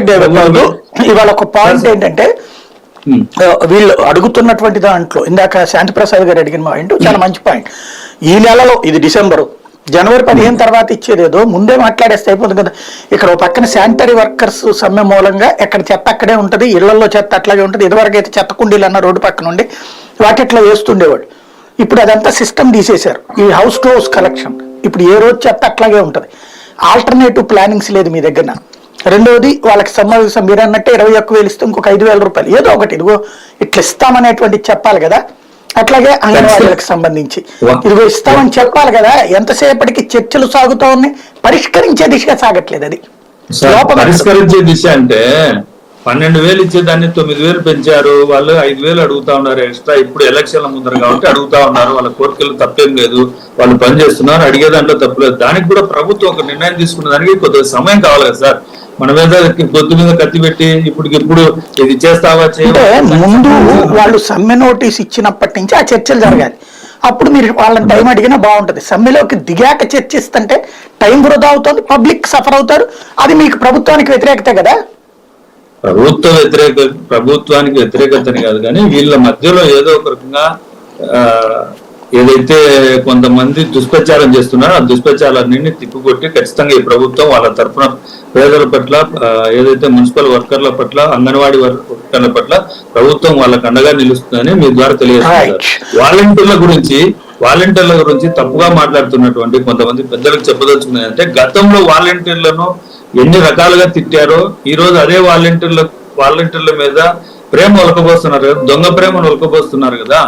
దేవరాజు ఇవాళ ఒక పాయింట్ ఏంటంటే వీళ్ళు అడుగుతున్నటువంటి దాంట్లో ఇందాక శాంతిప్రసాద్ గారు అడిగిన పాయింట్ చాలా మంచి పాయింట్. ఈ నెలలో ఇది డిసెంబరు, జనవరి 15 తర్వాత ఇచ్చేదేదో ముందే మాట్లాడేస్తే అయిపోతుంది కదా. ఇక్కడ పక్కన శానిటరీ వర్కర్స్ సమ్మె మూలంగా ఎక్కడ చెత్త అక్కడే ఉంటుంది, ఇళ్లలో చెత్త అట్లాగే ఉంటుంది. ఇదివరకు అయితే చెత్త కుండీలు అన్న రోడ్డు పక్కన ఉండి వాటిట్లో వేస్తుండేవాడు. ఇప్పుడు అదంతా సిస్టమ్ తీసేశారు. ఈ హౌస్ టు హౌస్ కలెక్షన్ ఇప్పుడు ఏ రోజు చెత్త అట్లాగే ఉంటుంది. ఆల్టర్నేటివ్ ప్లానింగ్స్ లేదు మీ దగ్గర. రెండవది వాళ్ళకి సమావేశం మీరు అన్నట్టే 21,000 ఇస్తే ఇంకొక 5,000 రూపాయలు ఏదో ఒకటి ఇదిగో ఇట్లా ఇస్తామనేటువంటి చెప్పాలి కదా. అట్లాగే అంగన్వాడీలకు సంబంధించి ఇదిగో ఇస్తామని చెప్పాలి కదా. ఎంతసేపటికి చర్చలు సాగుతా ఉన్నాయి, పరిష్కరించే దిశగా సాగట్లేదు. అది పరిష్కరించే దిశ అంటే 12,000 ఇచ్చేదాన్ని 9,000 పెంచారు. వాళ్ళు 5,000 అడుగుతా ఉన్నారు ఎక్స్ట్రా. ఇప్పుడు ఎలక్షన్ల ముందర కాబట్టి అడుగుతా ఉన్నారు. వాళ్ళ కోరికలు తప్పేం లేదు, వాళ్ళు పని చేస్తున్నారు, అడిగే దాంట్లో తప్పలేదు. దానికి కూడా ప్రభుత్వం ఒక నిర్ణయం తీసుకున్న దానికి కొద్దిగా సమయం కావాలి కదా సార్. మన మీద పొద్దు మీద కత్తి పెట్టి ఇప్పుడు ఇది చేస్తావా ముందు వాళ్ళు సమ్మె నోటీస్ ఇచ్చినప్పటి నుంచి ఆ చర్చలు జరగాలి. అప్పుడు మీరు వాళ్ళని టైం అడిగినా బాగుంటది. సమ్మెలోకి దిగాక చర్చిస్తుంటే టైం వృధా అవుతుంది, పబ్లిక్ సఫర్ అవుతారు. అది మీకు ప్రభుత్వానికి వ్యతిరేకత కదా. ప్రభుత్వానికి వ్యతిరేకతని కాదు, కానీ వీళ్ళ మధ్యలో ఏదో ఒక రకంగా ఏదైతే కొంతమంది దుష్ప్రచారం చేస్తున్నారో ఆ దుష్ప్రచారాన్ని తిప్పుకొట్టి ఖచ్చితంగా ఈ ప్రభుత్వం వాళ్ళ తరఫున పేదల పట్ల, ఏదైతే మున్సిపల్ వర్కర్ల పట్ల, అంగన్వాడీ వర్కర్ల పట్ల ప్రభుత్వం వాళ్ళకు అండగా నిలుస్తుందని మీ ద్వారా తెలియజేస్తున్నారు. వాలంటీర్ల గురించి తప్పుగా మాట్లాడుతున్నటువంటి కొంతమంది పెద్దలకు చెప్పదలుచుకున్నది అంటే, గతంలో వాలంటీర్లను ఎన్ని రకాలుగా తిట్టారో ఈ రోజు అదే వాలంటీర్ల మీద ప్రేమ ఒలకబోస్తున్నారు కదా, దొంగ ప్రేమను ఒలకబోస్తున్నారు కదా.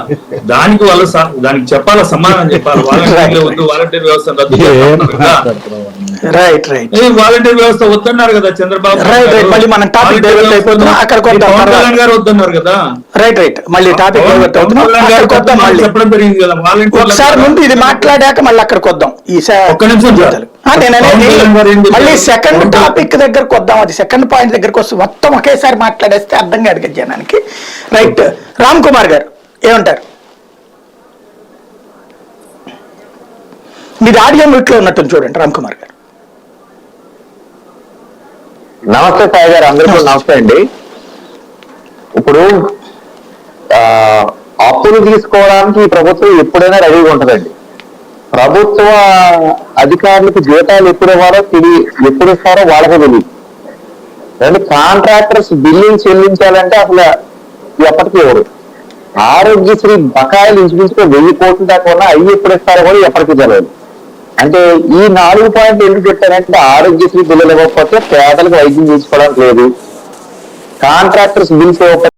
దానికి వాళ్ళు దానికి చెప్పాలా, సమాధానం చెప్పాలి. వాలంటీర్లు వద్దు, వాలంటీర్ వ్యవస్థ రద్దు చేస్తున్నారు కదా. వాలంటీర్ వ్యవస్థ వద్దన్నారు కదా చంద్రబాబు గారు, వద్దన్నారు కదా. చెప్పడం జరిగింది కదా. ముందు ఇది మాట్లాడాక మళ్ళీ అక్కడికి వద్దాం. ఒక్క నిమిషం మళ్ళీ సెకండ్ టాపిక్ దగ్గరకు వద్దాం. అది సెకండ్ పాయింట్ దగ్గరకు వస్తే మొత్తం ఒకేసారి మాట్లాడేస్తే అర్థం కాదు కదా జనానికి. రైట్, రామ్ కుమార్ గారు ఏమంటారు? మీరు ఆడియో మ్యూట్ లో ఉన్నట్టు చూడండి. రామ్ కుమార్ గారు నమస్తే సాయి గారు, అందరికీ నమస్తే అండి. ఇప్పుడు అప్పులు తీసుకోవడానికి ఈ ప్రభుత్వం ఎప్పుడైనా రెడీగా ఉంటుందండి. ప్రభుత్వ అధికారులకు జీతాలు ఎప్పుడు ఇవ్వాలో ఎప్పుడు ఇస్తారో వాళ్ళకి తెలియదు. రెండు కాంట్రాక్టర్స్ బిల్లులు చెల్లించాలంటే అసలు ఎప్పటికీ ఇవ్వరు. ఆరోగ్యశ్రీ బకాయిలు ఇంచుమించుగా 1,000 కోట్ల దాకా ఉన్నా అవి ఎప్పుడు ఇస్తారో కూడా ఎప్పటికీ తెలియదు. అంటే ఈ 4 పాయింట్లు ఎందుకు చెప్పారంటే, ఆరోగ్యశ్రీ బిల్లులు ఇవ్వకపోతే పేదలకు వైద్యం తీసుకోవడానికి లేదు, కాంట్రాక్టర్స్ బిల్స్ ఇవ్వకపోతే